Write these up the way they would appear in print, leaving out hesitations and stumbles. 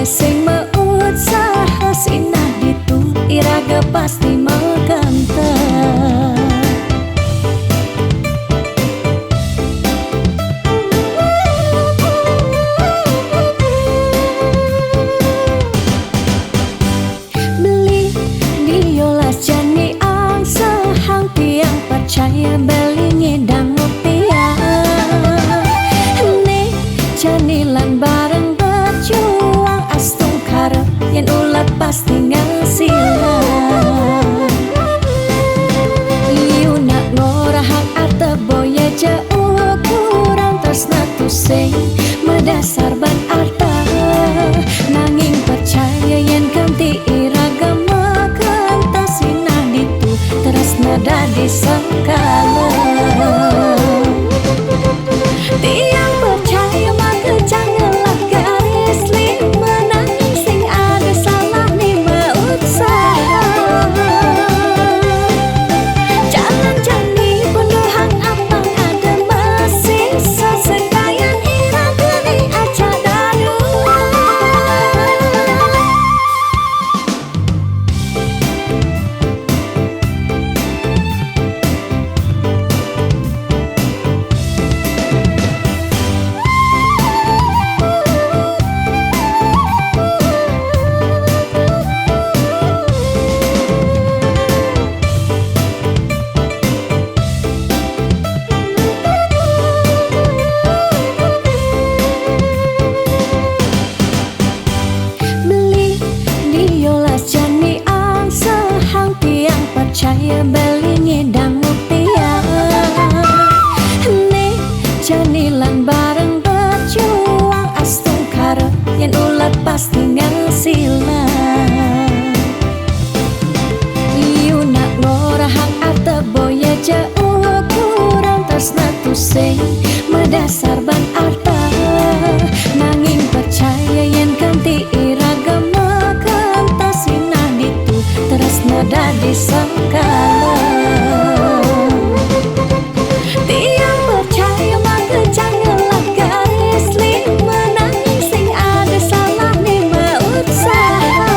sing meusaha sinah ditu iraga pasti maganta. Beli diolas jani ang sehang tiang percaya beli ngedang rupiah. Nih janilan bareng berjuang astung karep yen ulat pasti ngasilan. Iu nak ngorahak arte boya jauh kurang tresna tu sing medasar ban arta. Nanging percaya yen ganti iragama kantasina ditu tresna dadi sakala. Tiang percaya maka janganlah garis lima nanging sing ada salah ni meusaha. Jalan jani penuhan apang ada masih sesekayan iraga ni aja dadu. Beli diolas jani ang sehang tiang percaya beli ngedang rupiah. Nih janilan bareng berjuang astung karep yen ulat pasti ngasilan. Iu nak ngorahak arte boya jauh kurang tresna tu sing medasar ban arta. Nanging percaya yen ganti iragama kantasina ditu tresna dadi sakala. Tiang percaya maka janganlah garis lima nanging sing ada salah ni meusaha.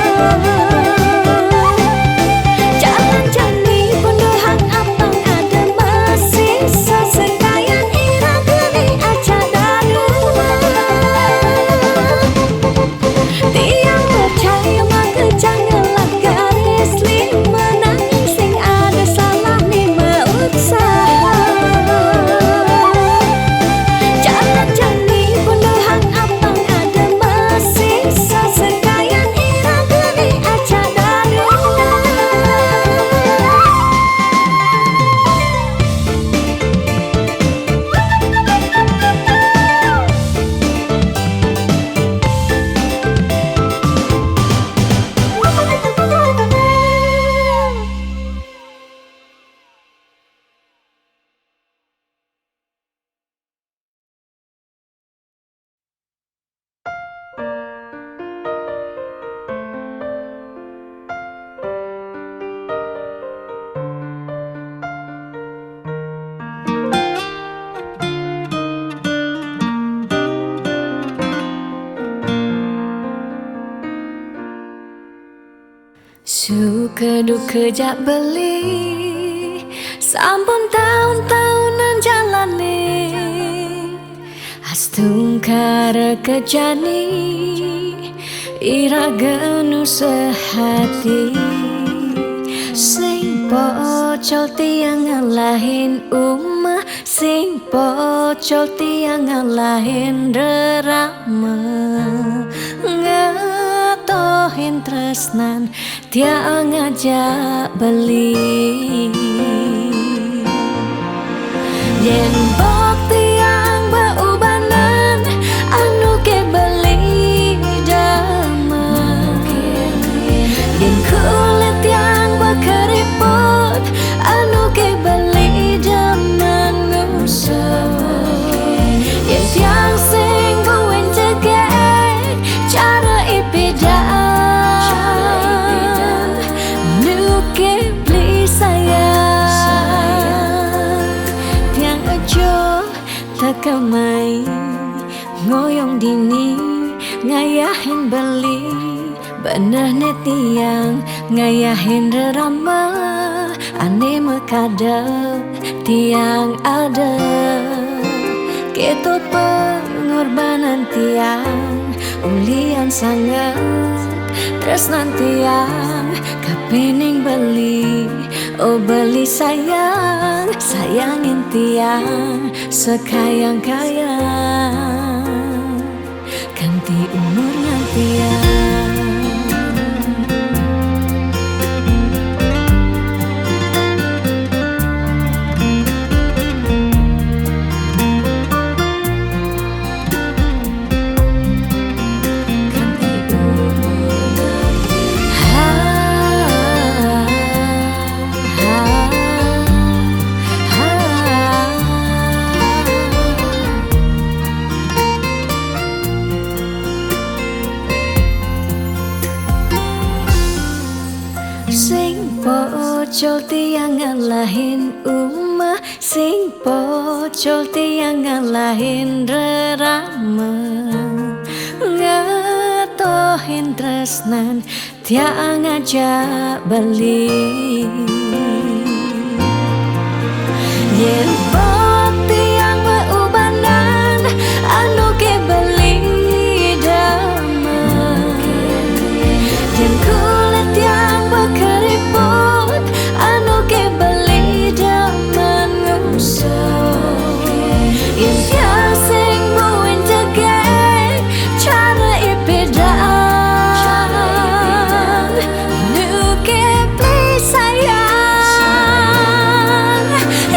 Jalan jani penuhan apang ada masih sesekayan iraga ni aja dadu. Tiang percaya maka janganlah garis lima nanging sing ada salah ni meusaha. Jalan jani penuhan apang ada masih sesekayan iraga ni aja dadu. Suka duka jak beli sampun tahun-tahunan jalani astung kara kejani iraga nu sehati sing pocol tiang ngalahin umah sing pocol tiang ngalahin rerama ngatohin tresnan tiang ngajak beli yen bok tiang beubanan anu ke beli damai yen kulit yang berkeriput anu ke beli zaman usah yen tiang sing buin cegek cara ipidan nu ke beli sayang tiang aja tekamai ngoyong dini ngayahin beli bener netiang ngayahin rerama ane mekadep tiang ada keto pengorbanan tiang ulian sangat tresnan tiang kapening beli oh beli sayang sayangin tiang sekayang-kayang ganti umurnya tiang. Sing pocol tiang ngalahin umah, sing pocol tiang ngalahin rerama, ngatohin tresnan tiang ngajak beli. Yen pot tiang beubanan anu ke beli dama, yen kulit tiang keriput anu ke beli daman ngusuk yen sing muin tegek cara ipedaan nu ke beli sayang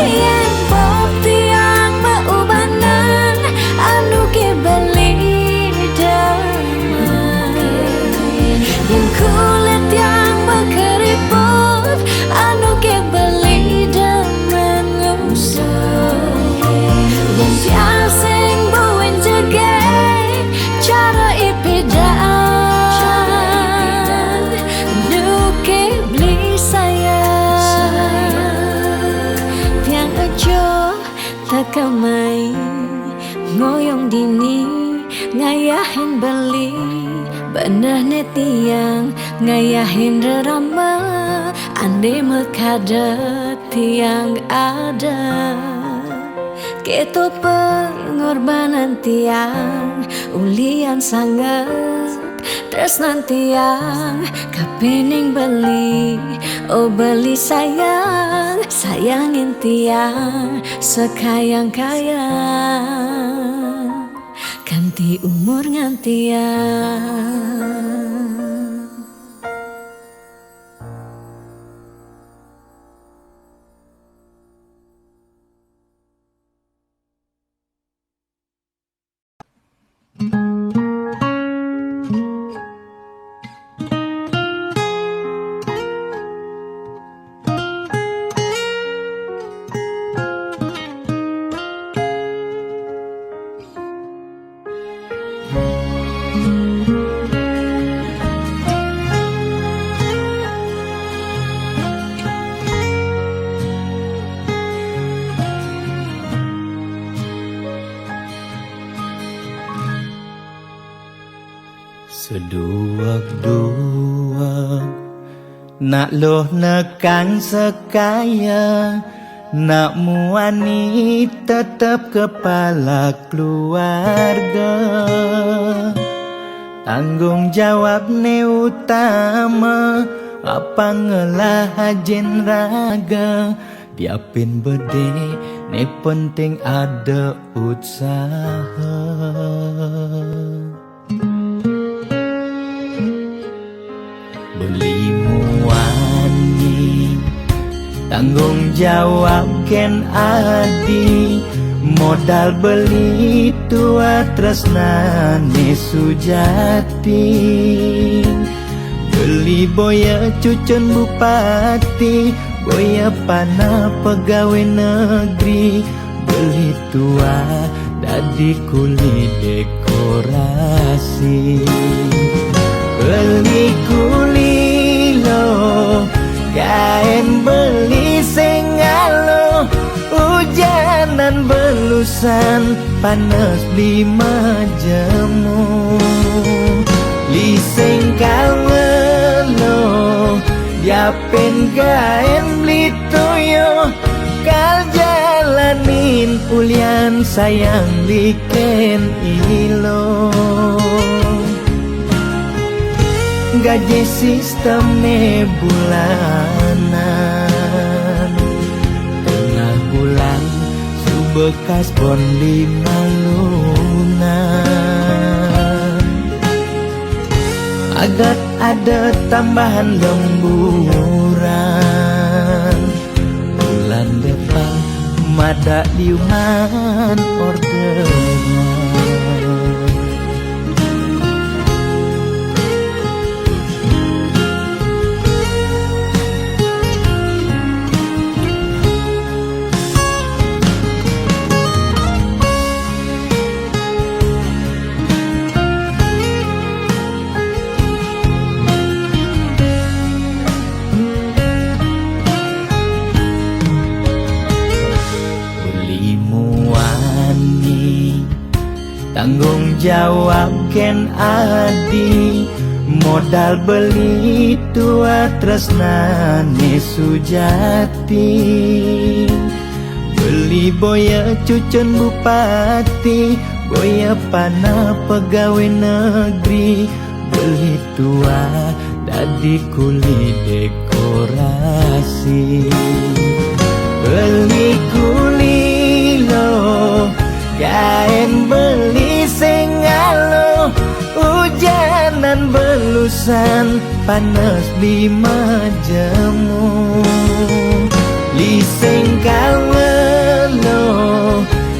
yen bukti yang beubanan anu ke beli daman yen kulit yang keriput anu ke beli daman ngusuk yen sing buin jegek cara ipedaan nu ke beli sayang tiang aja takamai ngoyong dini ngayahin beli bener netiang ngayahin rerama ande mekadet tiang ada keto pengorbanan tiang ulian sangat tresnan tiang kapening beli oh beli sayang sayangin tiang sekayang-kayang ganti umur ngantiang. Seduak-duak nak loh nekan sekaya nak muani tetap kepala keluarga tanggung jawab ne utama apa ngelah hajen raga diapin bede ne penting ada usaha. Beli muani tanggung jawab ken adi modal beli tua tresnane sujati beli boya cucun bupati boya pana pegawai negeri beli tua dadi kuli dekorasi beli kuli lo kain beli sengalo hujanan belusan panas 5 jemur Lisengkal ngelo Yapen gaen litoyo Kal jalanin ulian sayang liken ilo Gaji sistemnya bulanan Tengah bulan subekas bon 5 lunan Agar ada tambahan lemburan Bulan depan mada liuman orderan Tanggung jawab ken adi Modal beli tua tresnane sujati Beli boya cucun bupati Boya panah pegawai negeri Beli tua dadi kuli dekorasi Beli kuli lo Kain beli sengalo Hujanan belusan Panas 5 jemu Lisengkal ngelo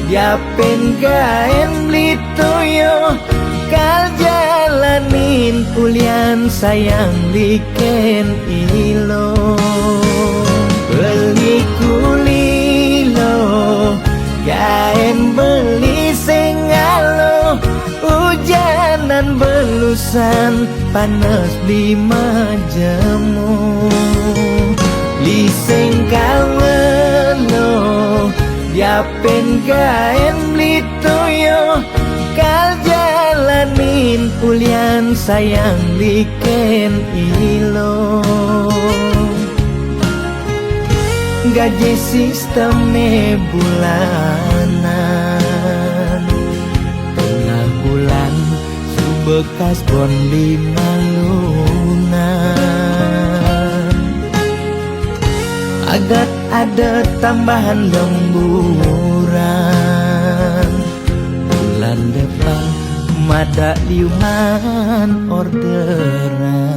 Yapen kain beli toyo Kal jalanin ulian sayang liken ilo Beli kulilo Kain beli sengalo Hujanan belusan Panas 5 jemu Lisengkal ngelo Yapen kain beli toyo Kal jalanin ulian sayang liken ilo Gaji sistemnya bulanan Tengah bulan subekas bon 5 lunan Agar ada tambahan lemburan Bulan depan mada liuman orderan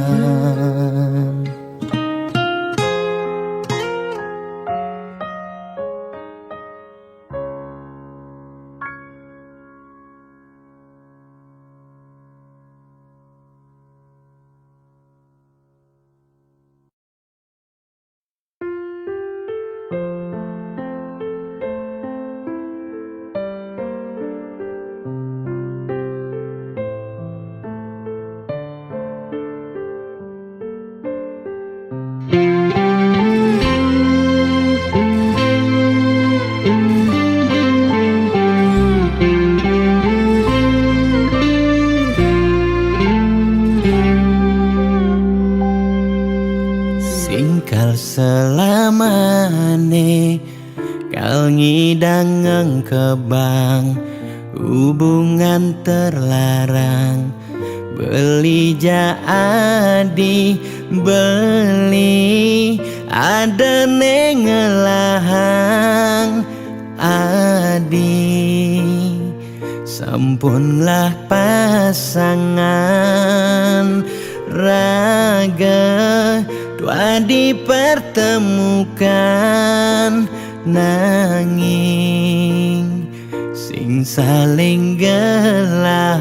Singkal selamane Kal ngidang ngengkebang Hubungan terlarang Beli jadi Beli ada nengelahang Adi Sampunlah pasangan Raga Dua dipertemukan Nanging Sing saling gelahan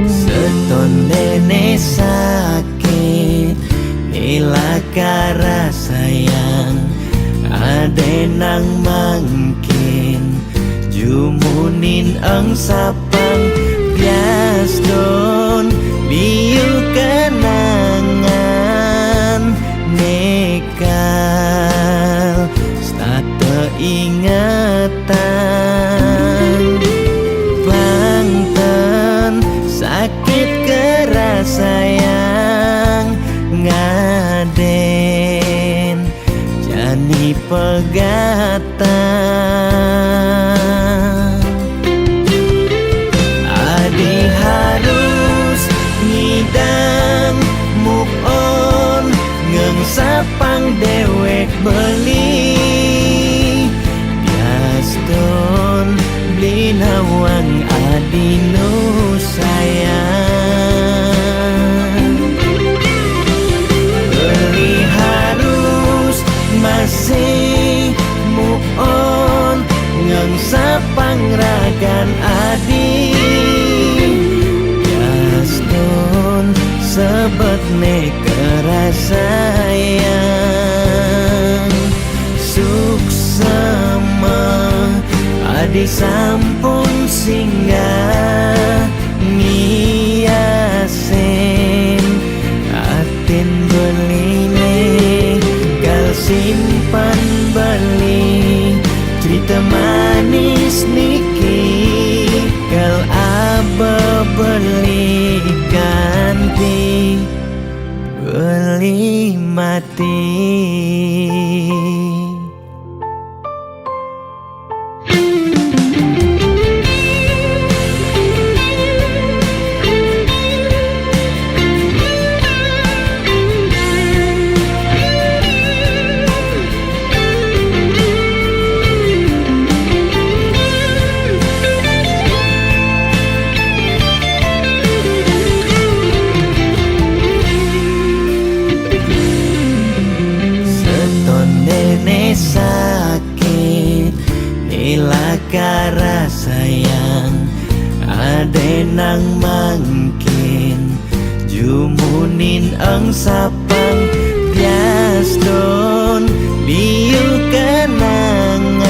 Seton dene sakit Nilakara sayang Ade nang mangkin Jumunin ang sapang Biaston Biu kenangan Nekal Stata ingatan sayang ngaden jani pegatan. Adi harus ngidang move on ngengsapang dewek beli biaston beli nawang adi nu sayang. Beli harus masih move on ngengsapang ragan adi biaston sebet kerasayang suksema adi sampun singgah ngiasen atin beline gal simpan beli cerita manis niki gal aba beli ganti beli mati. Sakit nilakara sayang ade nang mangkin jumunin ang sapang biaston liu kenangan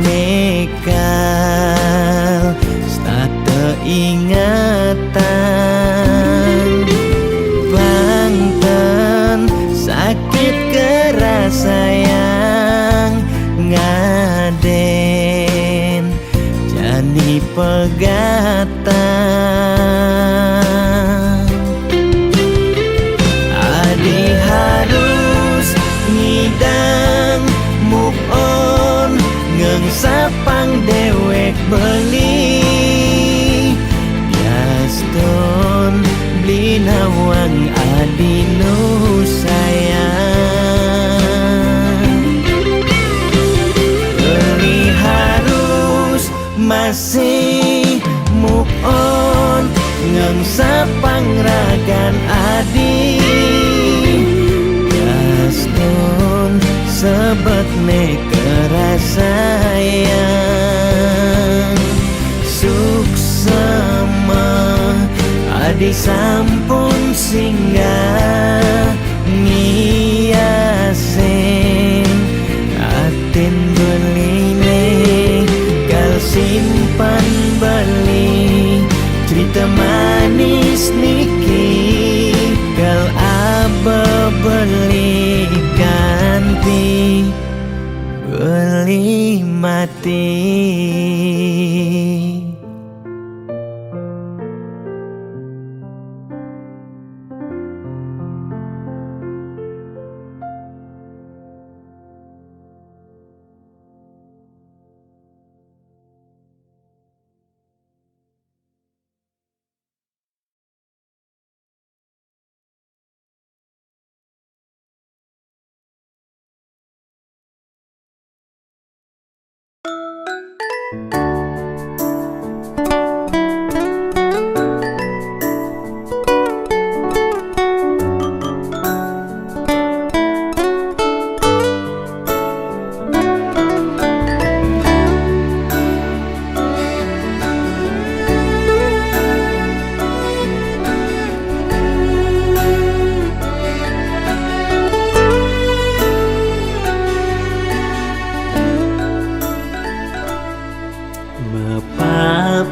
nekal stata ingatan Banten sakit kerasayang ngaden jani pegatan. Adi harus ngidang move on ngengsapang dewek beli biaston beli nawang adi nu sayang. Beli harus masih move on ngengsapang ragan adi biaston sebet kerasayang suksema adi sampun singgah ngiasen atin beline gal simpan beli cerita manis niki gal aba beli ganti beli mati.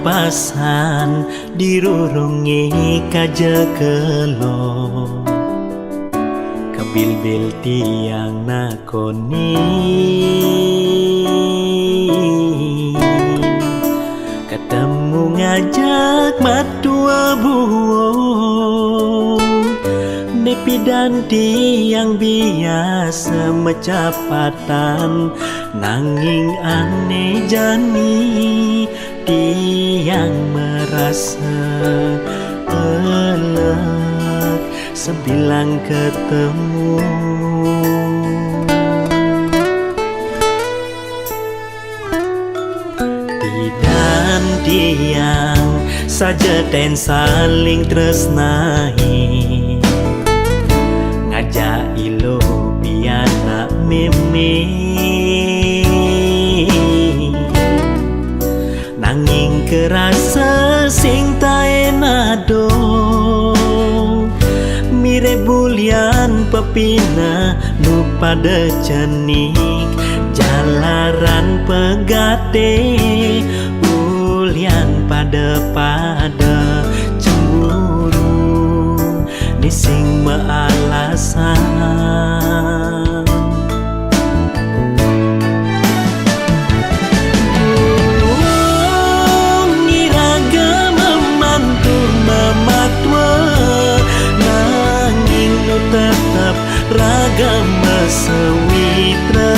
Pasan dirurungi kajekelo kabil-bil tiang nakoni ketemu ngajak matua buo dan tiang biasa mecepatan, nanging aneh jani tiang merasa elek sebilang ketemu. Dan tiang saja dan saling tresnahi, ngajak ilo piana meme, nanging kerasa sing tae nado, mire bulian pepina nu pada cenik, jalaran pegate ulian pada cemburu nising mealasan. Ngiraga memantu mematwa, nanging nu tetap raga mesewitra.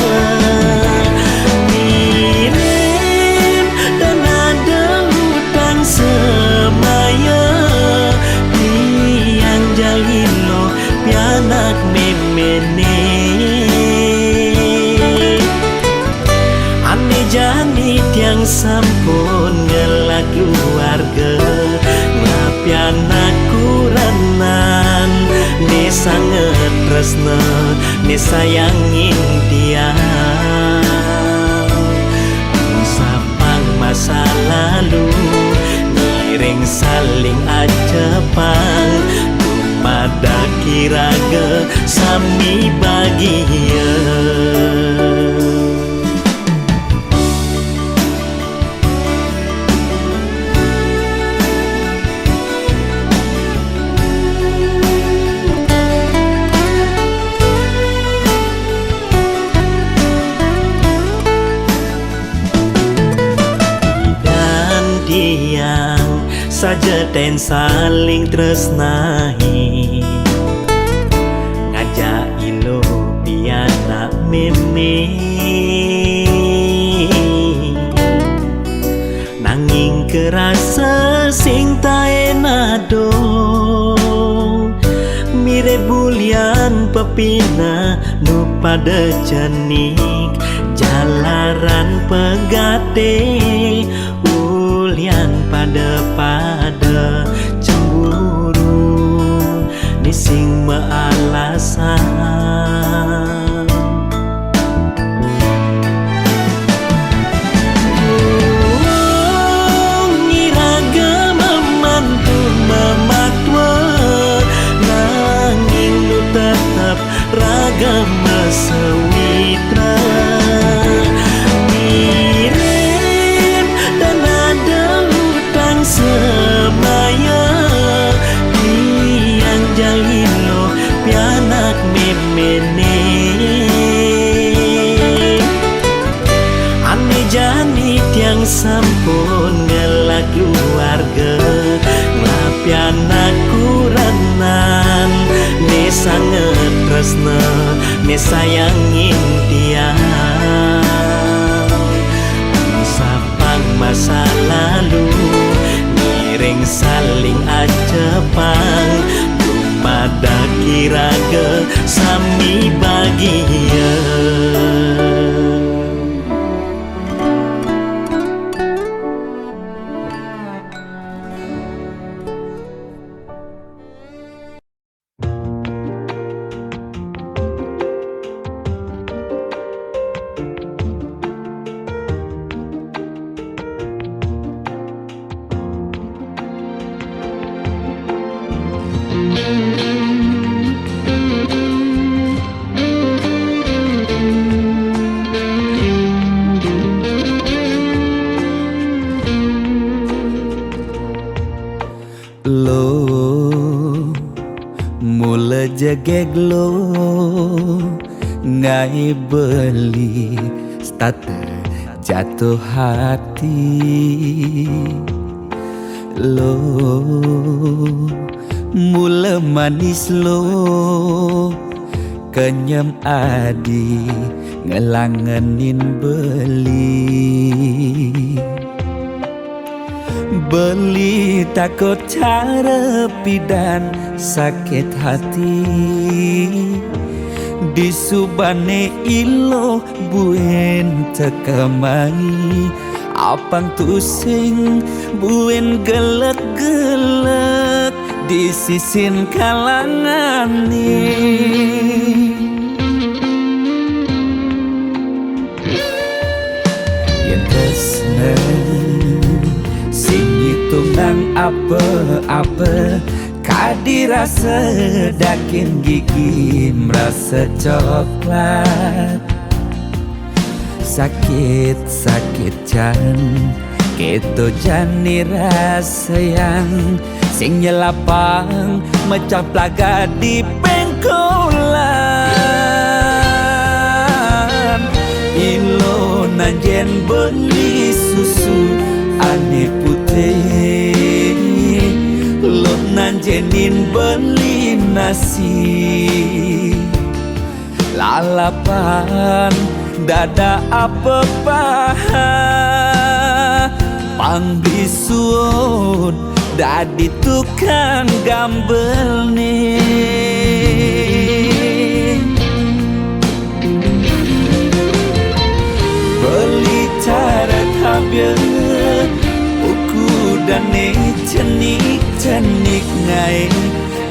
Semaya tiang jalilo pianak memene, ane jani tiang sampun ngelak keluarga, ngapianak kuranan, ne sangat tresna, ne sayangin tiang. Sapang masa lalu ring saling acepang, pada kiraga sami bahagia. Dan tiang saja dan saling tresnahi, ngajak ilo piana meme, nanging kerasa sing tae nado, mire bulian pepina nu pada cenik, jalaran pegate ulian pada cemburu nising mealasan. Ngiraga memantu mematwa, nanging nu tetap raga mesewitra. Semaya tiang jalilo pianak memene, ane jani tiang sampun ngelak keluarga, ngapianak kuranan, ne sangat tresna, ne sayangin tiang. Sapang masa lalu ring saling acepang, pada kiraga sami bahagia. Mula jegeg lo ngai beli starter jatuh hati lo mula manis lo kenyam adi ngelangenin beli takut cara pidan sakit hati disubane ilo buen tekamai apang tusing buen gelek-gelek di sisin kalangan yang tresna sing hitungan apa-apa kadirasa dakin gigi merasa coklat sakit jan keto jani rasa yang sing nyelapang mecah plaga di pengkolan ilo nanjen beli susu ane putih lo nanjenin beli nasi lalapan dada apa paha pangbisuun dadi tukang gambel nih beli cara kabel uku dane cenik ngai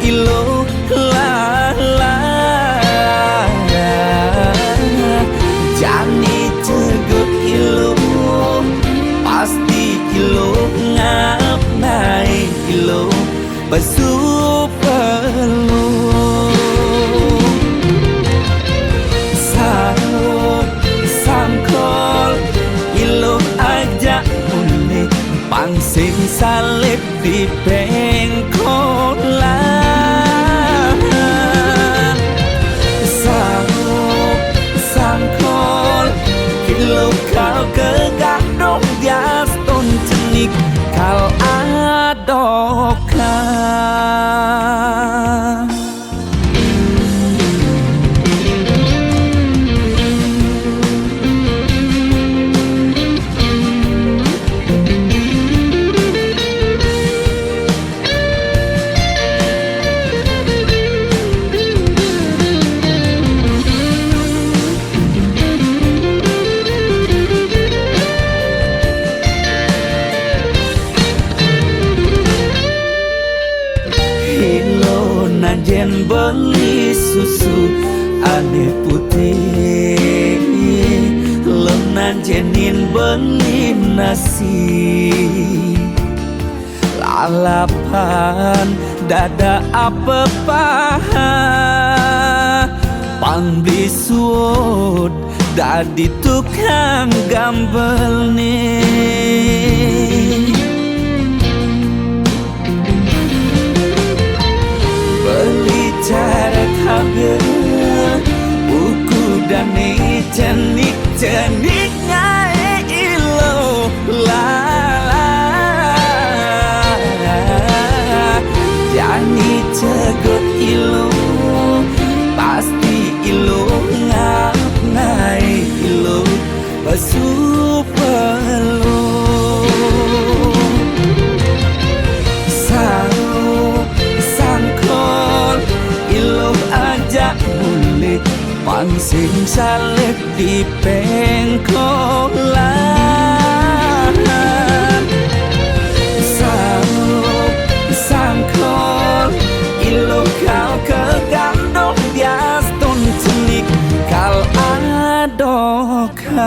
ilo lala jani cegut ilo pasti ilo ngap naik ilo basuh perlu sangkol ilo ajak mulai pangsing salib di pengkolan sangkol ilo kau kegadong dias ton cenik kal adokan nanjen beli susu ane putih lo nanjenin beli nasi lalapan dada apa paha pangbisuun dadi tukang gambel nih cara kabel buku dane cenik-ceniknya ilo lala jani cegot ilo pasti ilo ngap ngai ilo basuh perlu pangsing salib di pengkolan sangkol ilo kau kegandong dias ton cenik kal adokan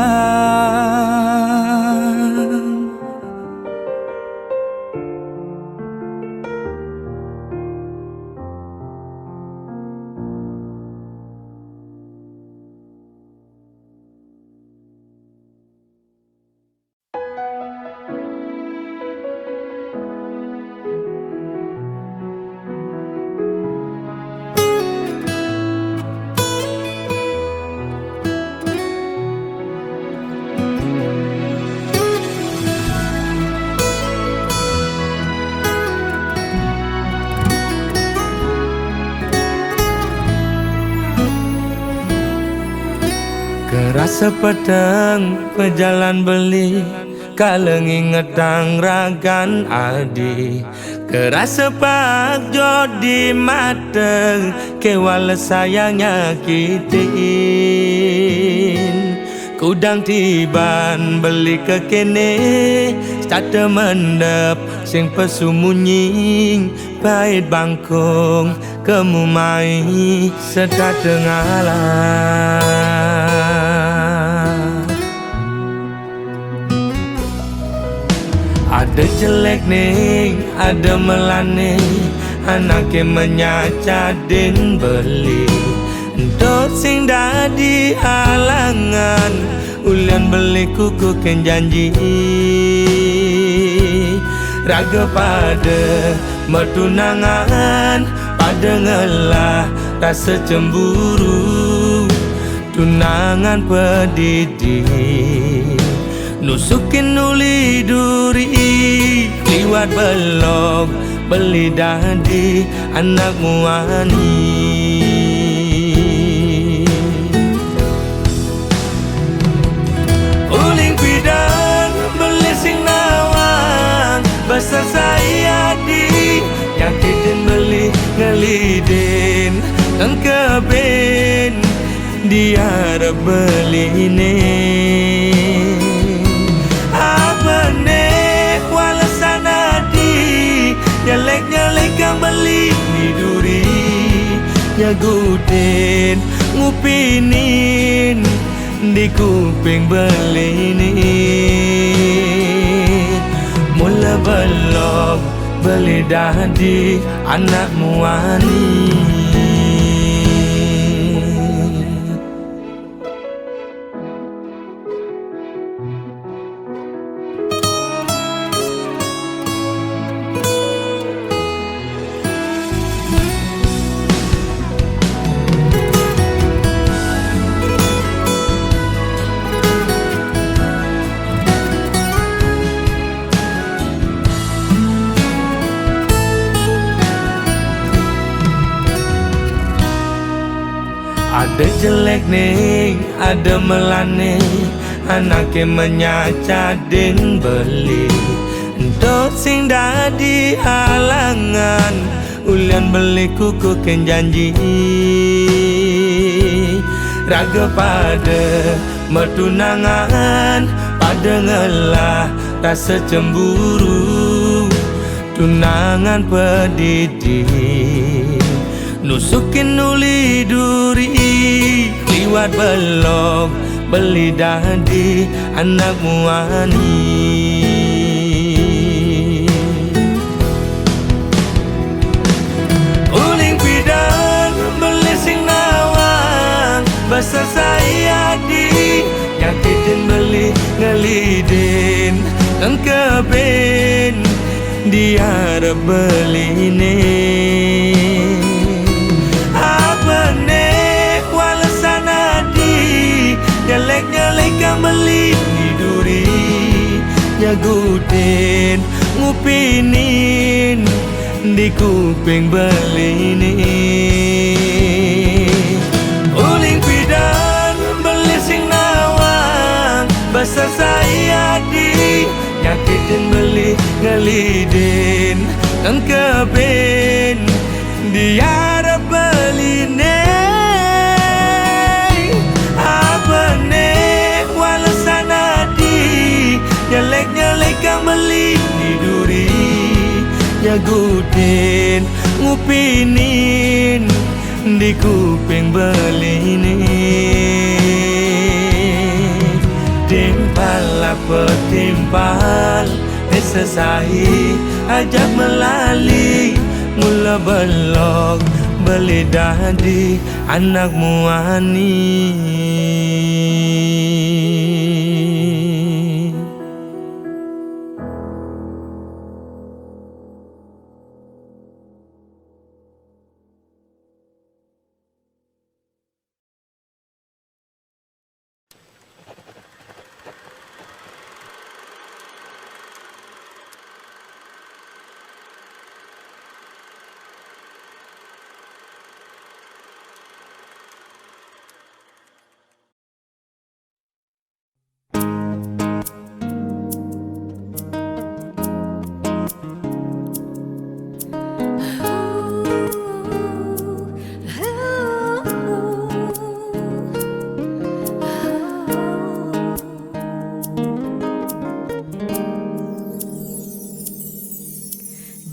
Sepeteng pejalan beli Kaleng ingetang ragan adi Keras sepak jodi mateng Kewala sayangnya kitin Kudang tiban beli ke kene Starte mendep sing pesumunying Pahit bangkong kemumai Sedat ngalah Ada jelek nih, ada melane Anaknya menyacadin beli Dot sing dadi halangan Ulian beli kuku ken janji Raga pada metunangan Pada ngelah rasa cemburu Tunangan pedidi Nusukin nuli duri Liwat belok Beli dadi anak muani Uling pidang beli sing nawang Besar saya di Yakitin beli ngelidin Engkebin Dia beli ini Nyelek-nyelek kang beli di duri Nyagutin ngupinin Di kuping beli ini Mula belum beli dadi anak muani Ada jelek nih, ada melane Anaknya menyacadin beli Dot sing dadi halangan Ulian beli kuku ken janji Raga pada metunangan Pada ngelah rasa cemburu Tunangan pedidi Nusukin nuli duri Liwat belok Beli dadi anak muani Uling pidang beli sing nawang Besar saya di Yakitin beli ngelidin Engkebin Dia beli ini Nyelek-nyelek kang beli di duri Nyagutin ngupinin Di kuping beli ini Uling pidang beli sing nawang Besar saya di Nyakitin beli ngelidin Engkebin Dia beli ini Nyelek-nyelek kang beli di duri Nyagutin ngupinin Di kuping beli ini Timpal apa timpal Sesahi ajak melali Mula belok beli dadi anak muani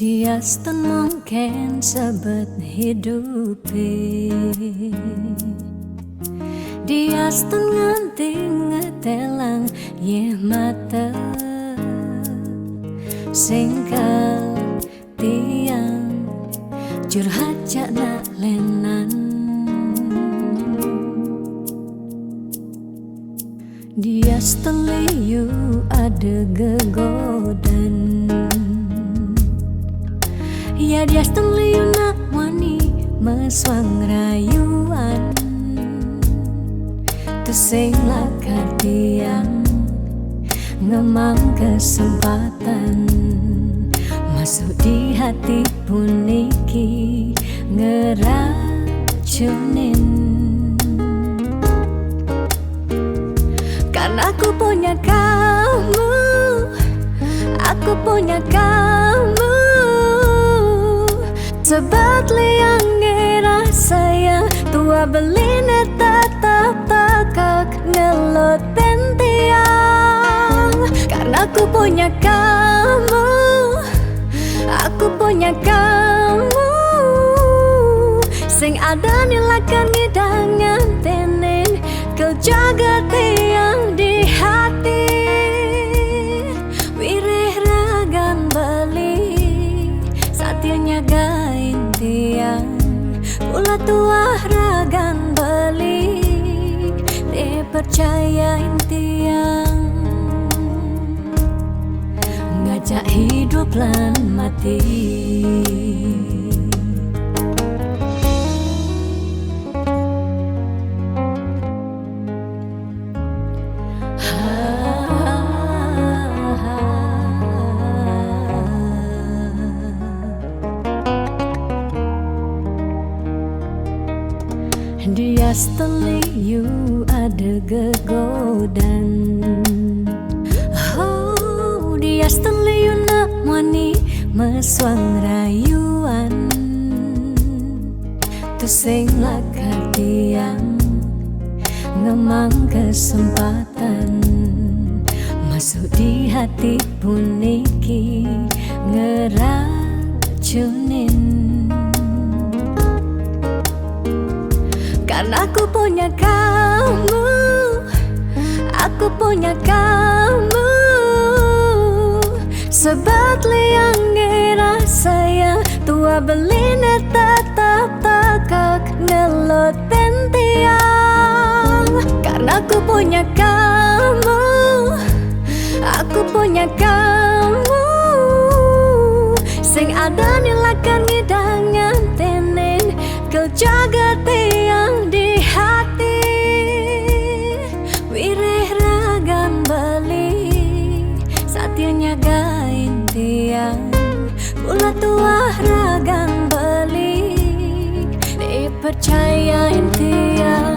Dia stun mungkin sebet hidupi. Dia stun nganti ngetelang ye mata singkal tiang curhat jak nak lenan. Dia stun liu ada gegodan. Ya dia stun liu nak wani meswang rayuan. Sing lakar tiang ngemang kesempatan masuk di hati puniki ngeracunin. Karena aku punya kamu, aku punya kamu. Sebab liang ngerasa yang tua beline tetap takak ngelot tiang. Karena aku punya kamu, aku punya kamu. Sing ada nilakan ngidangan tenin kau jaga tiang di hati. Wirih ragan beli saatnya gain tiang. Pula tua ragan beli dipercayain tiang. Ngajak hidup lan mati. Dia seteliu ada gegodan. Oh, dia seteliu nak wani meswang rayuan. Tu sing lakar tiang ngemang kesempatan masuk di hati puniki ngeracunin. Karena aku punya kamu, aku punya kamu. Sebab liang ngerasa yang tua beline tetap takak ngelot tiang. Karena aku punya kamu, aku punya kamu. Sing ada nilakan ngidangan tenin kau jaga tiang di hati. Wirih ragan beli saatnya gain tiang. Pula tua ragan beli dipercayain tiang.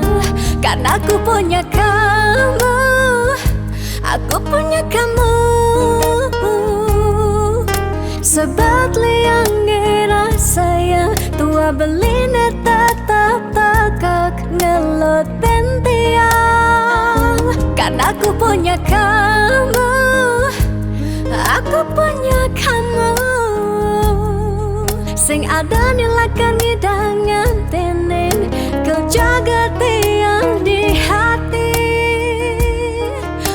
Karena aku punya kamu, aku punya kamu. Sebab liang ngerasa yang tua beline tetap takak ngelot tiang. Karena aku punya kamu, aku punya kamu. Sing ada nilakan ngidangan tenin kau jaga tiang di hati.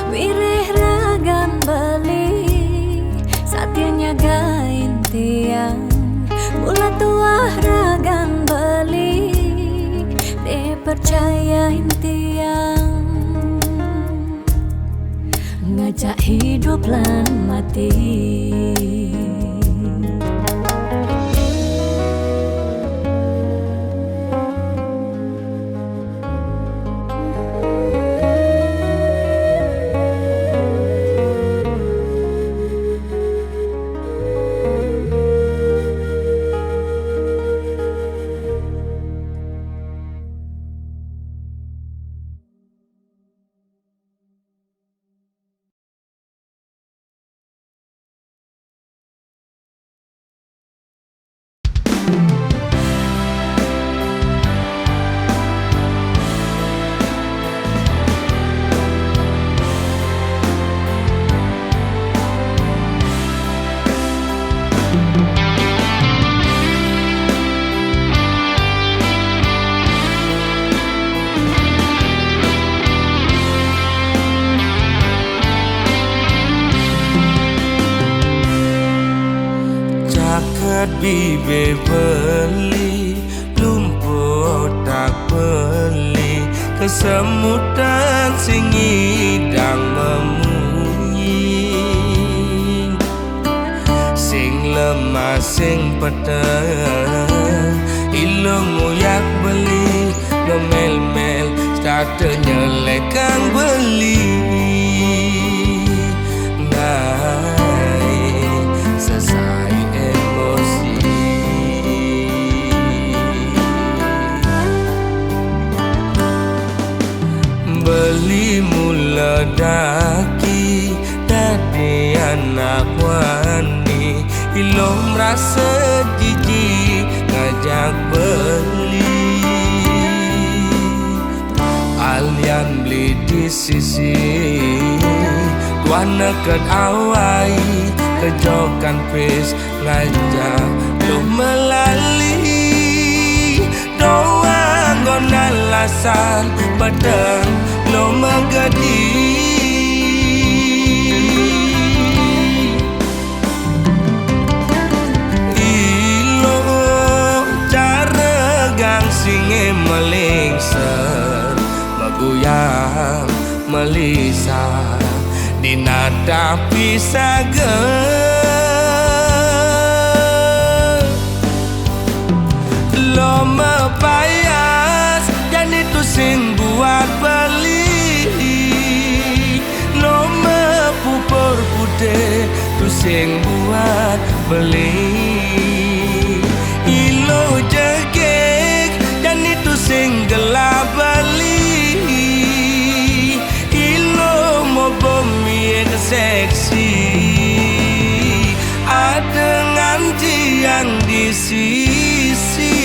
Wirih ragan beli saatnya gain tiang. Mula tua ragan beli dipercayain tiang. Ngajak hidup lan mati. Ingat bibe beli lumpuh tak beli kesemutan sing ngidang memunyi sing lemah sing peteng ilung nguyak beli ngemel-mel starte nyelek kang beli naik selesai emosi beli mula daki dadi anak wani ilom rasa jijik ngajak beli alian beli di sisi tuan neket awai kejokan pes ngajak lo melali doang gon alasan pedang lo megadi ilo cara gang singe melingser meguyang melisa dinada pisager lo mepayas dan itu sing buat beli lo mepupur putih tu sing buat beli ilo jegek dan itu sing gelap beli ilo mau bumi seksi ada nganti yang di sisi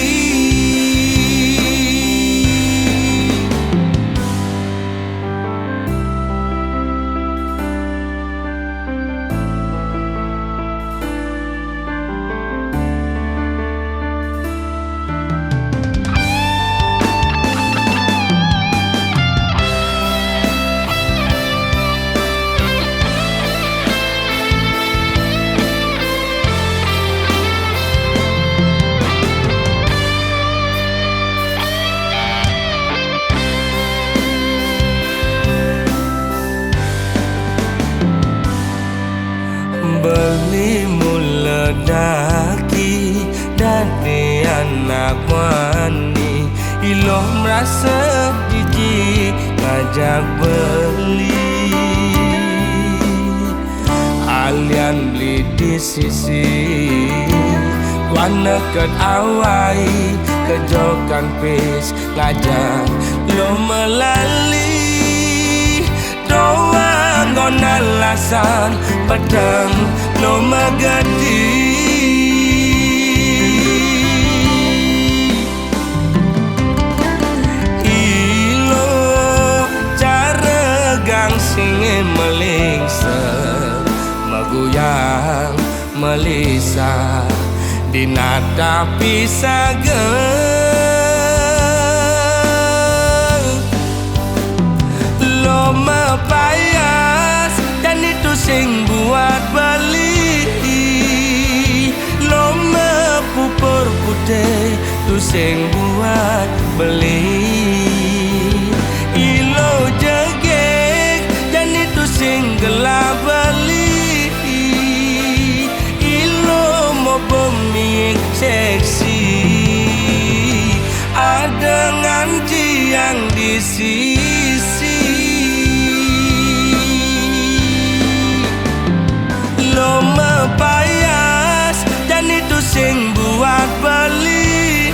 beli mula daki dadi anak wani ilo merasa jijik ngajak beli alian beli di sisi tuan neket awai kejokan pes ngajak lo melali doang gon alasan pedang lo megadi ilo cara gang singe melingser meguyang melisa dinada pisager lo mepayas dan itu sing buat beli lo mepupur putih tu sing buat beli ilo jegek dan itu sing gelap beli ilo mau bumi seksi ada nganti yang di sisi lo mepayas dan itu sing buat beli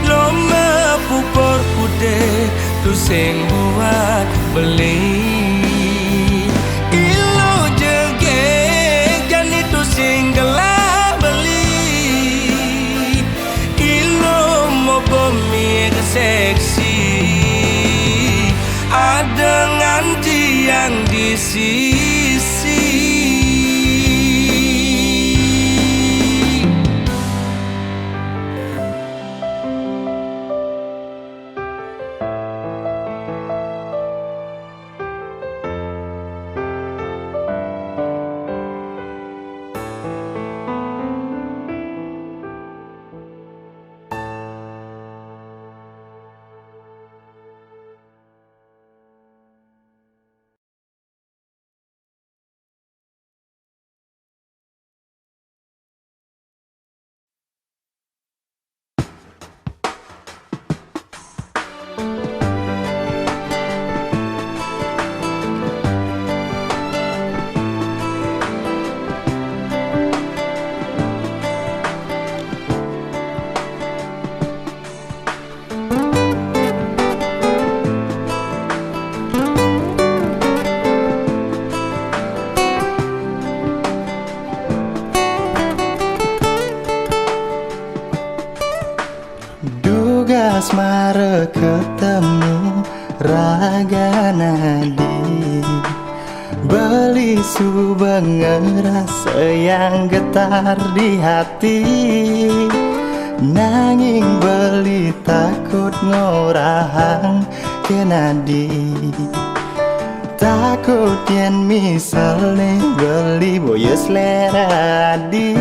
lo mepupur putih tu sing buat beli ilo jegek dan itu sing gelap beli ilo mau bumi seksi ada nganti yang di sisi asmara ketemu raga nadi, beli subeng rasa yang getar di hati. Nanging beli takut ngorahang ke nadi, takut yen misalnya beli boyo selera di,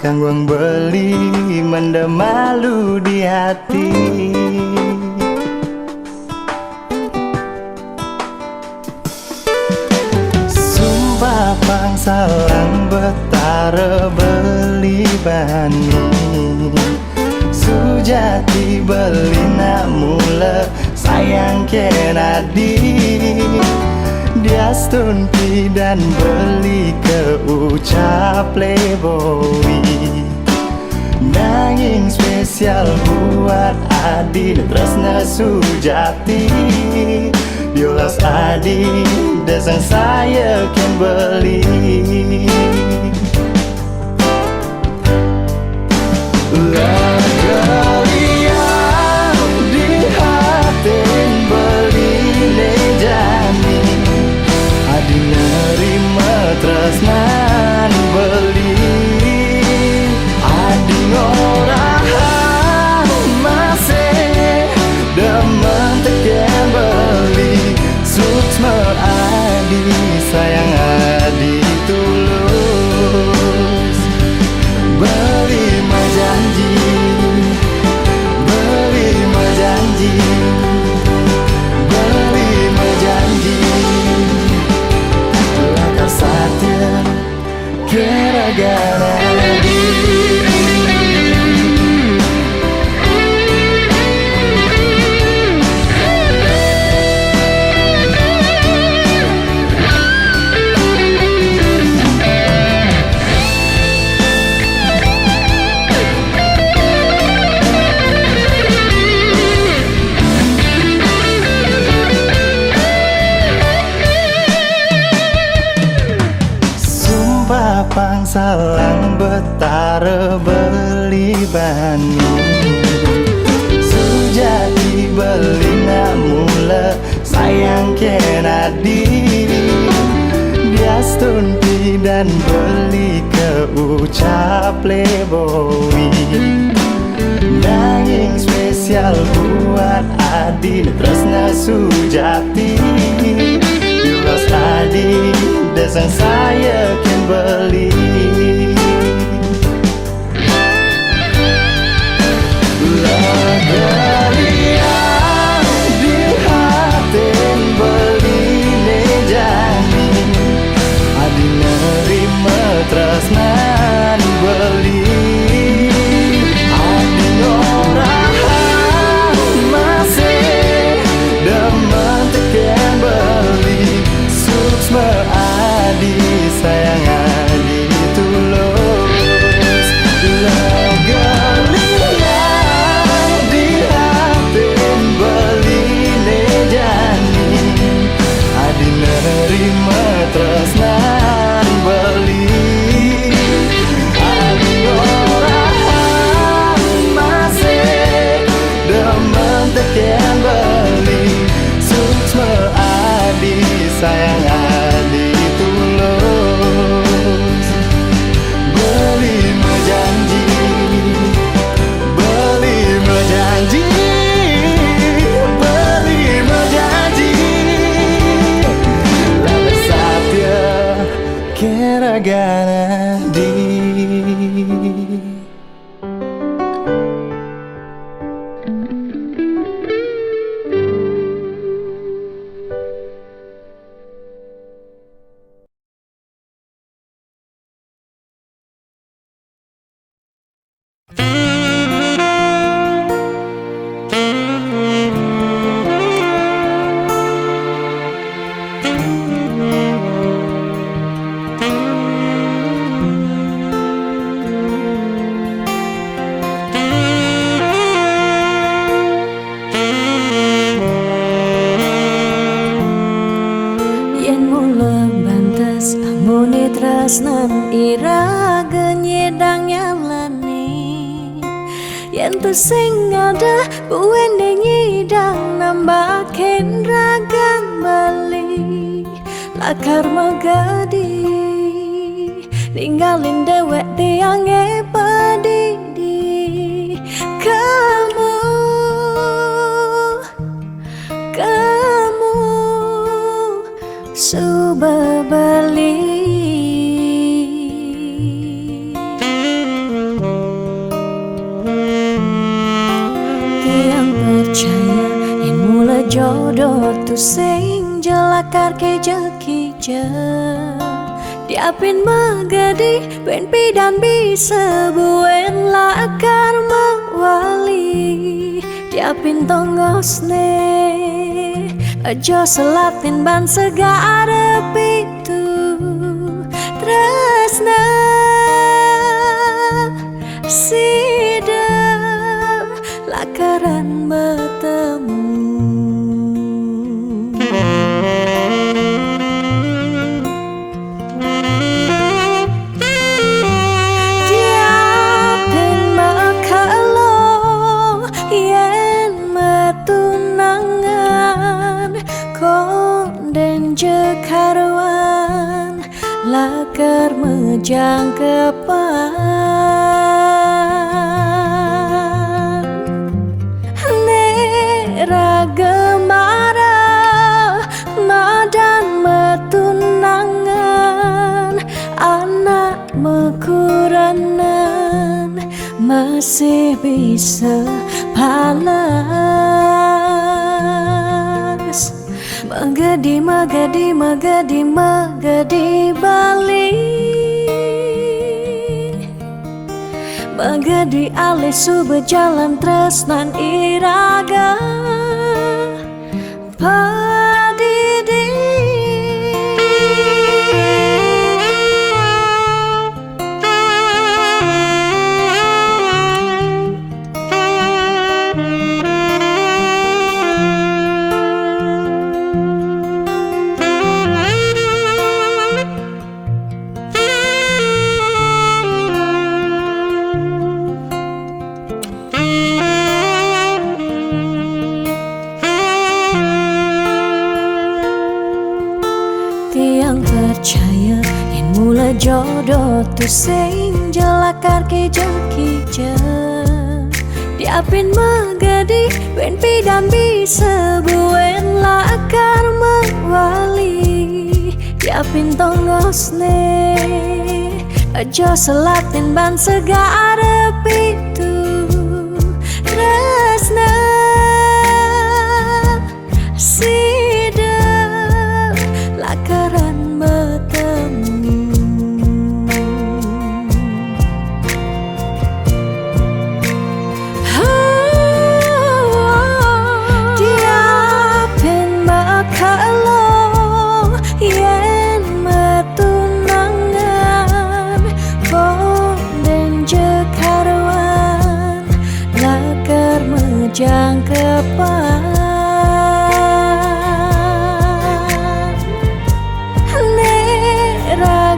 kangguang beli mendem malu di hati. Sumpah pangsalang betara beli bani, sujati beli nak mula sayang kenadi. Dia stunti dan beli ke ucap playboy, nanging spesial buat Adi Tresna Sujati. Diolas Adi desang saya kan beli. Tresnan beli adi ngorahan masih demen teken beli suksma adi sayang adi tulus beli majanji beli majanji beli majanji satya gara-gara pangsalang betara beli bani, sujati beli nak mula sayang kenadi. Dia stunti dan beli ke ucap playboy, nanging spesial buat Adi Tresna Sujati. Diolas Adi desang saya kan beli. Galian di hati beli nejani, Adi nerima tresnan beli. Adi ngorahan masih demen teken beli suksma adi sayang adi tulus. Galian di hati beli nejani, adi nerima tresnan beli. Adi ngorahan masih demen teken beli suksma adi sayang adi tulus. Beli majanji beli majanji beli majanji lalu satya gara-gara di. Tresnan ira genyedang nyamlani yen tu sing ada buwene nyidang nambahin ragam bali lakar magadi ninggalin dewek tiange padidi kamu subah balik. Tiang percaya yang mula jodoh tu sing jelakar keja-keja diapin magadi ben pidan bisa buen lakar mawali diapin tongosne aja selatin ban segara pitu tresna sidam lakaran bertemu. Diapin makalo yen metunangan konden jekaruan lakar mejang kepan nera gemara madan metunangan anak mekuranan masih bisa palas magadi magadi magadi magadi bali magadi alih subah jalan tresnan iraga padidi. Tiang percaya yang mula jodoh tu sing jelakar keja-keja diapin magadi ben pidan bisa buen lakar mawali diapin tongosne aja selatin ban segara pitu tresna sidam lakaran bertemu. Diapin makalo yen metunangan konden jekaruan lakar mejang kepan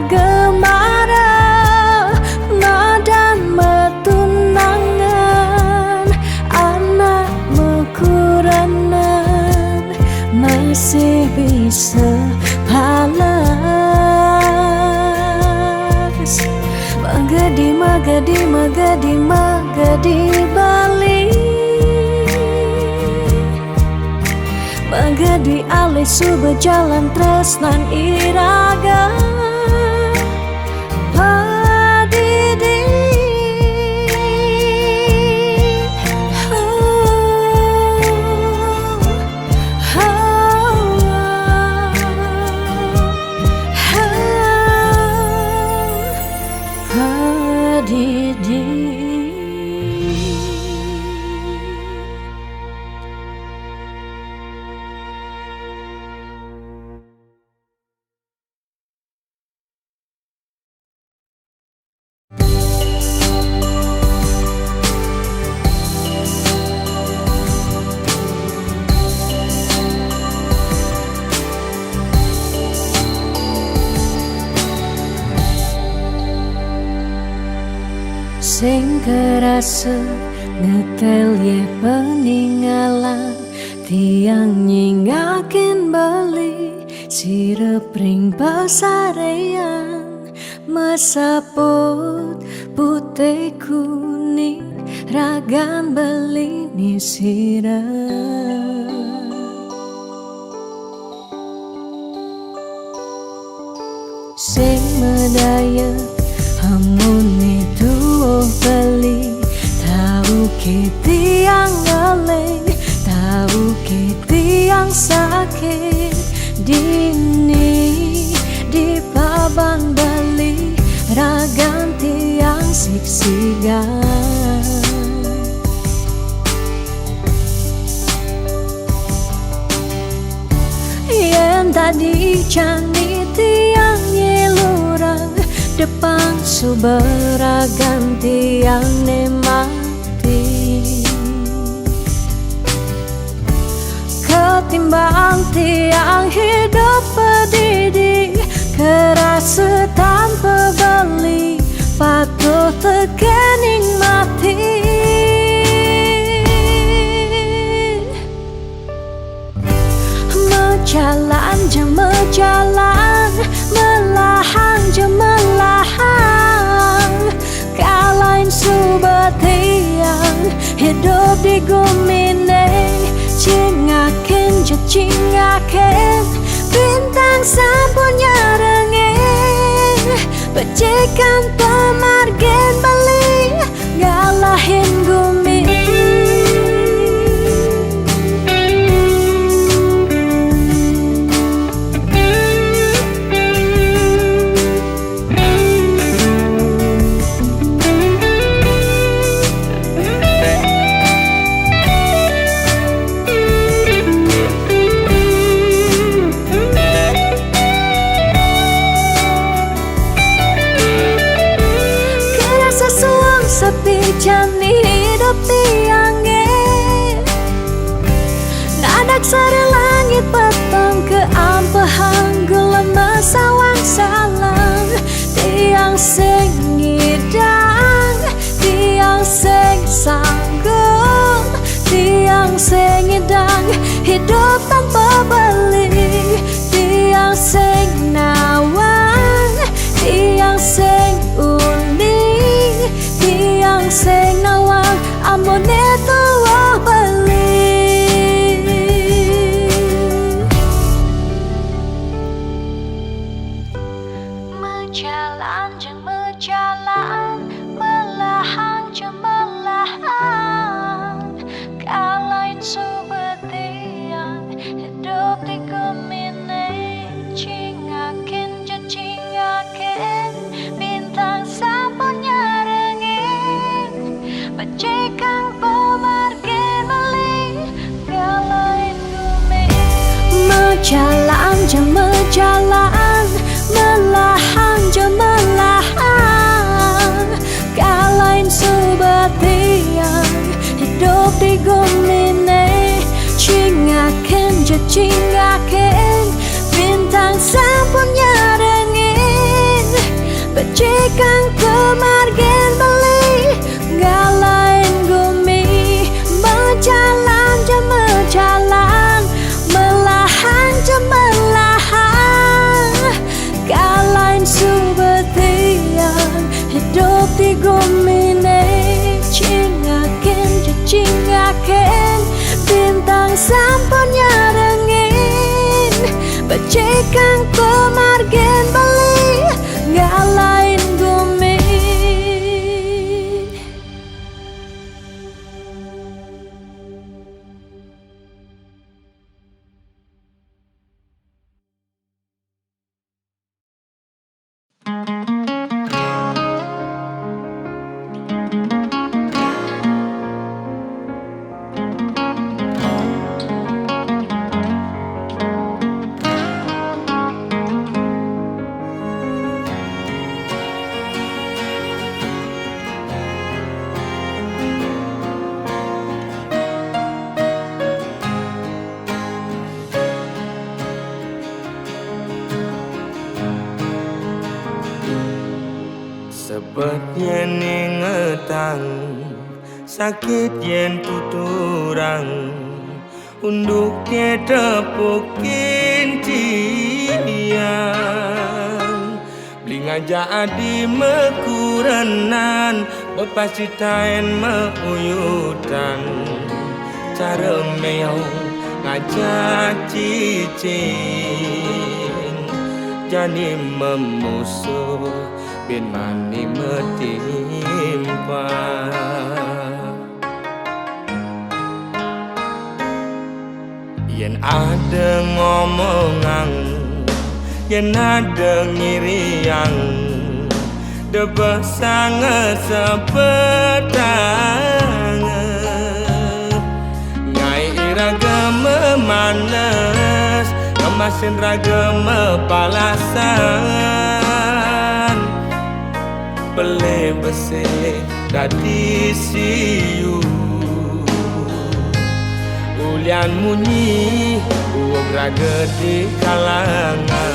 gemara madan metunangan anak mekuranan masih bisa palas magadi magadi magadi magadi bali magadi alih subah jalan tresnan iraga padidi. Sing kerasa ngetel ye peninggalan tiang nyingakin beli sirep ring pasarean mesaput putih kuning ragan beli ni sirep sing medaya hamun itu beli tahu kiti yang ngeleng tahu kiti yang sakit dini di paban beli ragan tiang siksigan yang tadi cani tiang nyelurang depan suberagan tiang nemati ketimbang tiang hidup pedidi kerasa tanpa beli patuh tekening mati mejalan je mejalan melahan je melahan kalain subatiang hidup di gumine cingaken je cingaken bintang sapunya rengeng pecikan pemargen beli ngalahin gumi sepi jani hidup tiangnya nadak sari langit petang ke ampahan gulama sawang salang tiang sing ngidang tiang sing sanggup tiang sing ngidang hidup tanpa beli tiang sing nawang tiang sing uning tiang sing nawang amone tuwa beli mejalan jeng mejalan melahan jeng melahan kalain subetian hidup di gemine cingakin je cingakin bintang sapunya pecikan pemargen beli galain gumi mejalan je mejalan melahan je melahan kalain subatian hidup di gumine cingaken je cingaken bintang sapunya rengin pecikan pemargen beli galain gumi mejalan je mejalan melahan je melahan kalain subetian hidup di gumine cingaken je cingaken bintang sapunya rengin pecikan pemargen beli galain gumi Sebetnya ni ngetang sakit yen tuturang unduk ke tepukin tiang Blingaja adi mekurenan Bepasti tain meuyutan Cara meong ngajak cicing Jani memusuh bin mani metimpa Yen ada ngomongan Yen ada ngiriang Debah sangat sepedang Ngai iraga memanas Kemasin raga mepalasan Bele bese dadi siu Ulian munyi uang raga di kalangan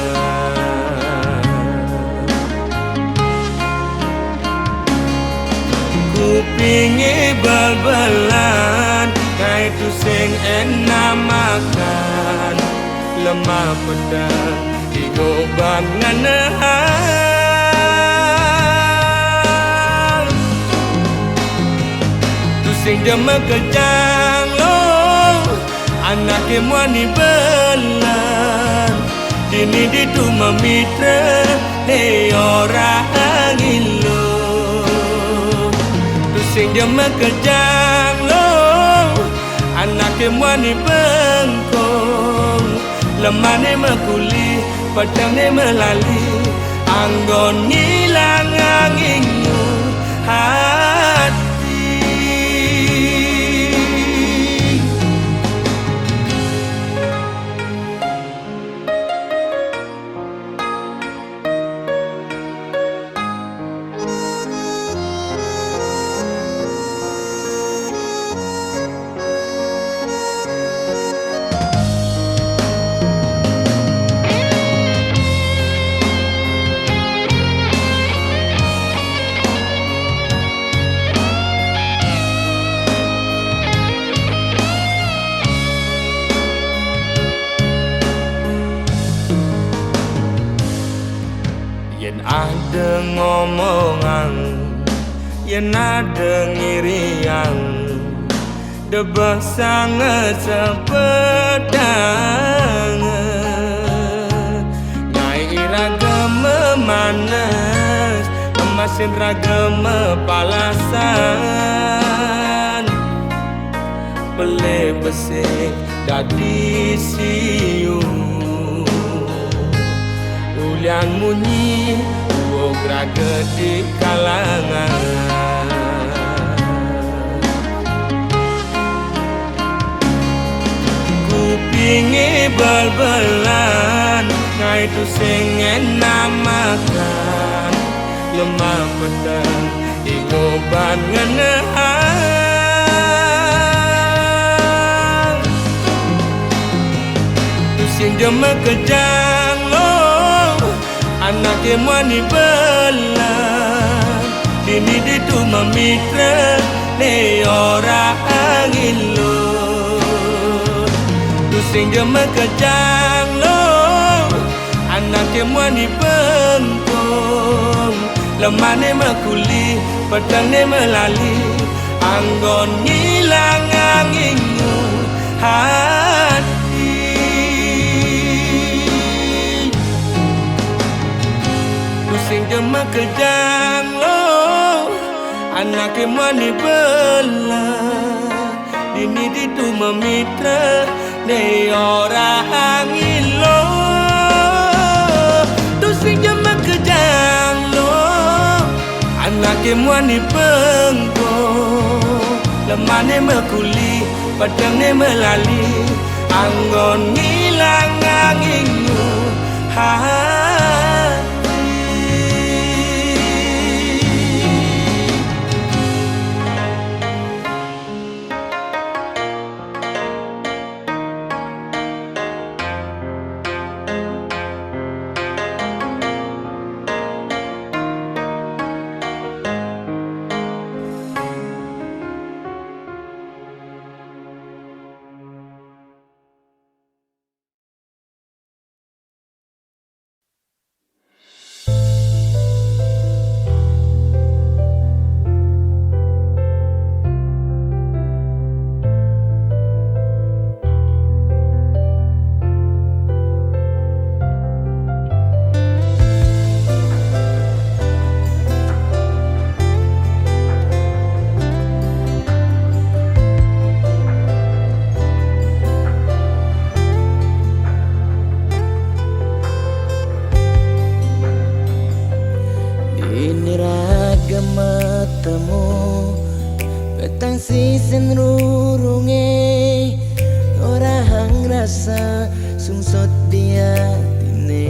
Kupingi bal-balan Kai tu sing enak makan Lemah pedang digoban nganahan Tu sing jema kejang lo Anak kemwani belan Dini ditu memitra Hei orang ilo Tu sing jema kejang lo Anak kemwani bengkong Lemane mekuli Pedangnya melali Anggon ngilang anginmu hati Yen ada ngomongan Yen ada ngiriang Debah sangat sepedang Ngai iraga memanas Kemasin raga mepalasan Bele bese dadi siu Ulian munyi uog raga di kalangan Kupingi bal-balan Ngai tu sing enak makan Lemah pedang digoban nganahan Tu sing jema kejang lo Anak kemwani belan Dini ditu memitra Ne orang ilo Tu sing jema kejang lo Anak kemwani bengkong Lemane mekuli Pedangnya melali Anggon ngilang anginmu hati Sing jema kejang lo Anak kemani belah Dini ditu memitra Ne orang ilo Tu sing jema kejang lo Anak kemani bengkong Lemane mekuli Pedangnya melali Anggon ngilang anginmu hati matamu petang sisen rurunge ora hang rasa sungsot dia tine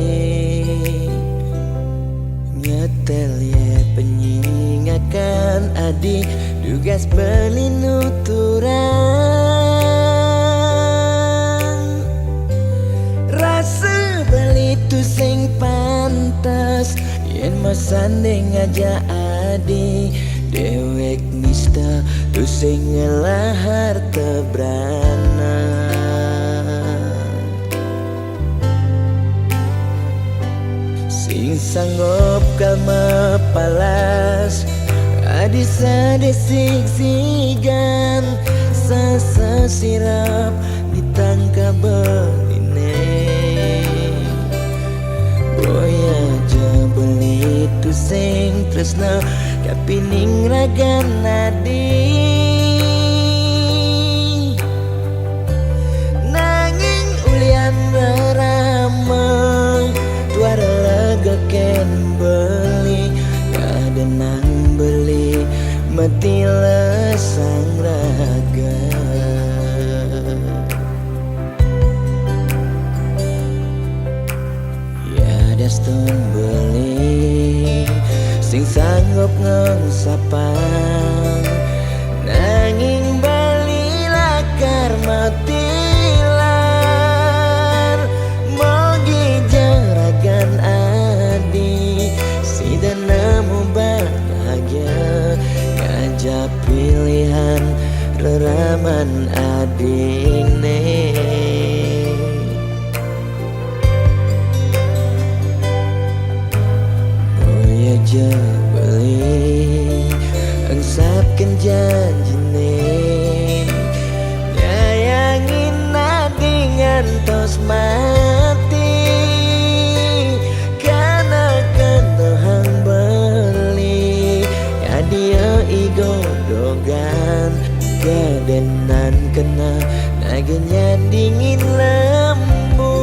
nyetel ye penyingakan adi dugas belinuturan rasa beli tu sing pantas yen masanding aja adi dewek nista tu sing ngelahar tebrana sing sanggup kalma palas adi sadesik sigan sasasirap ditangka beline boya aja beli tu sing tresna kapining ragan nadi nanging ulian beramang tuara lega ken beli kadenang beli mati lesang raga ya daston beli sing sanggup ngesapang nanging bali lakar matilan mogi jaragan adi si nemu bahagia ngajak pilihan reraman adine boya aja beli angsapkan janjine nyayangin adi ngantos mati karena kendohang beli kadia igodogan gadenan kena nagenya dingin lembu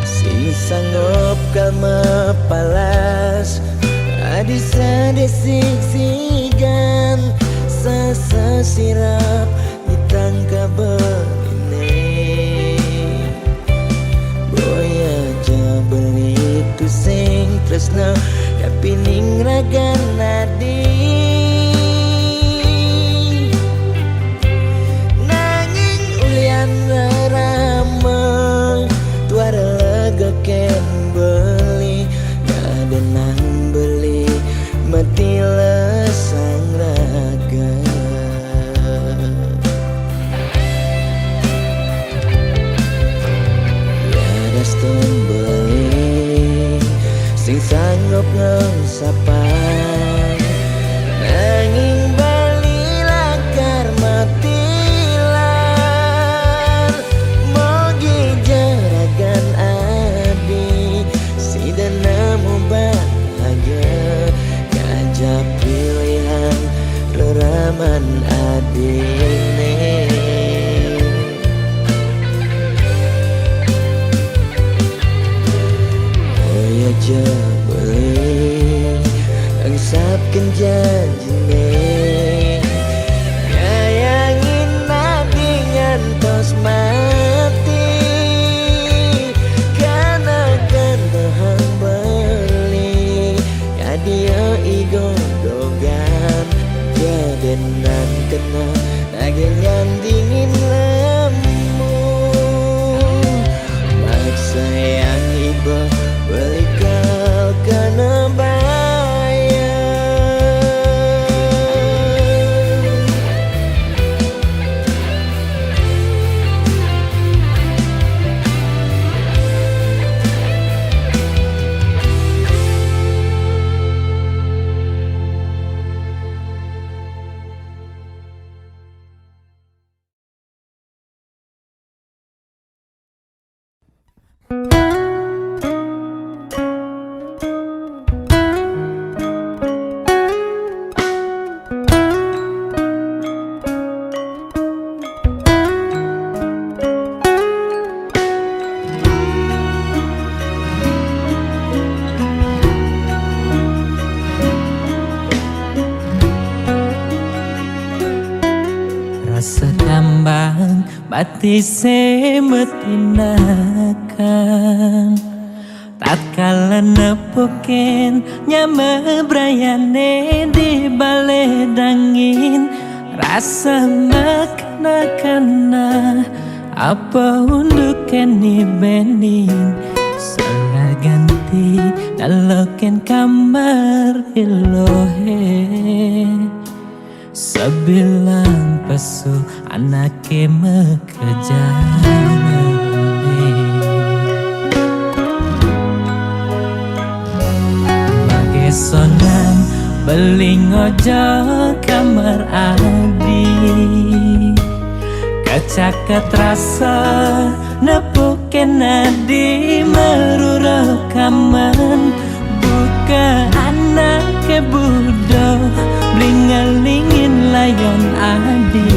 sing sanggup kalma palas adi sadesik sigan sasasirap ditangka beline boya aja beli tu sing tresna kapining ragan nadi nanging ulian ramang tuara lega ken beli gadenang beli mati lesang raga ya daston beli sing sanggup ngesapang nanging bali lakar matilan mogi jaragan adi si nemu bahagia ngajak pilihan reraman adine boya aja beli angsapkan janjine nyayangin adi ngantos mati karena kendohang beli kadia igodogan gadenan kena nagenyan dingin lemu maksa yang iba beli kau kena bayar pati semetinakan tatkala nepoken nyame brayane di bale dangin rasa makna-kana apa untuk keni bening salah ganti daloken kamar ilohe sebilang pesu anake mekejane bagai sonan beling ojo kamar adi kacaket rasa nepuken adi meruro kaman buka anak budo blingalingin layon adi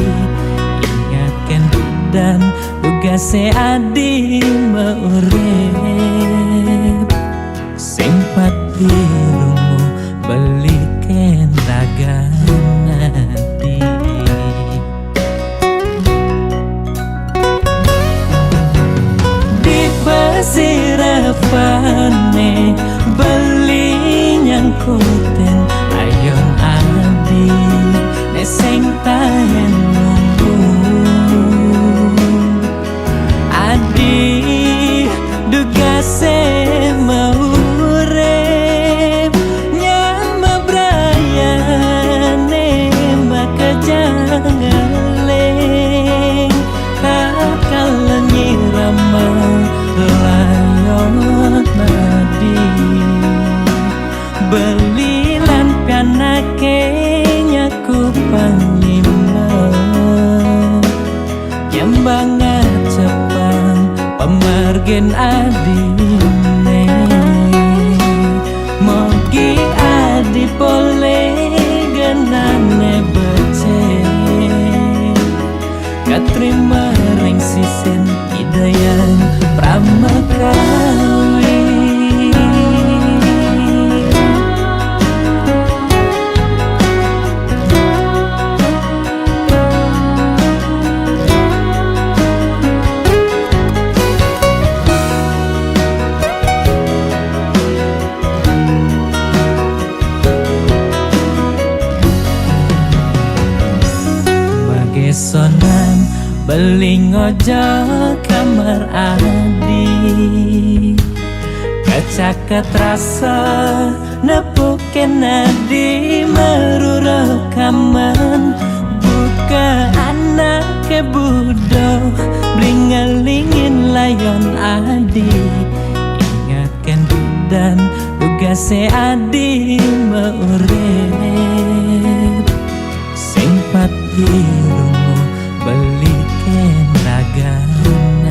ingatkan dan tugase adi meurip simpati rumu beliken ragan adi di pasirapane beli nyangkuten ayon adi neseng tahen nunggu adi dugase maurep nyama brayane makajangaleng kakal nyirama layon nadi belilan pianake nyaku panglima Jembanga cepang pemargen adine mogi adi pole genane bece katrima ring sisen idayan pramakawi sonan beling ojo kamar adi kacaket rasa nepuken adi meruro kaman buka anak budo blingalingin layon adi ingatkan dan tugase adi meurip simpati rumu beliken ragan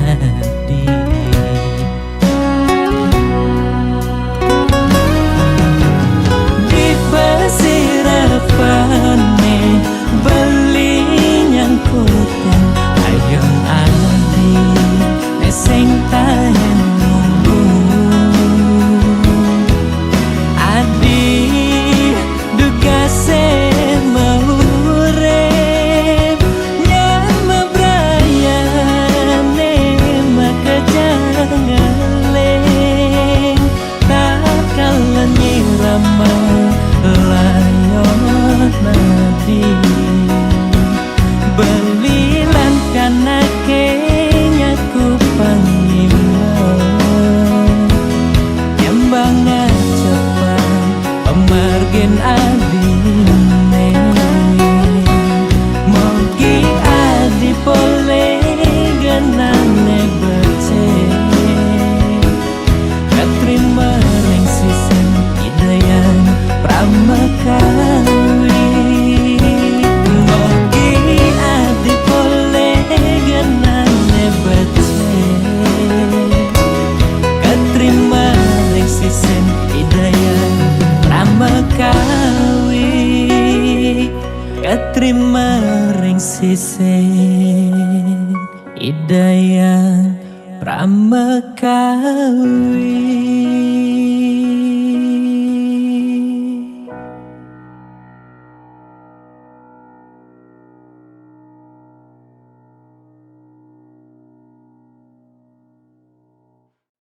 adi di pasirapane beli nyangkuten ayon adi neseng tahen nunggu adi dugase layon nadi belilan kanake nyaku panglima Jembanga cepang pemargen adine mogi adi pole genane bece katrima ring sisen idayan pramakawi mogi adi pole genane bece katrima ring sisen idayan pramakawi katrima ring sisen idayan pramakawi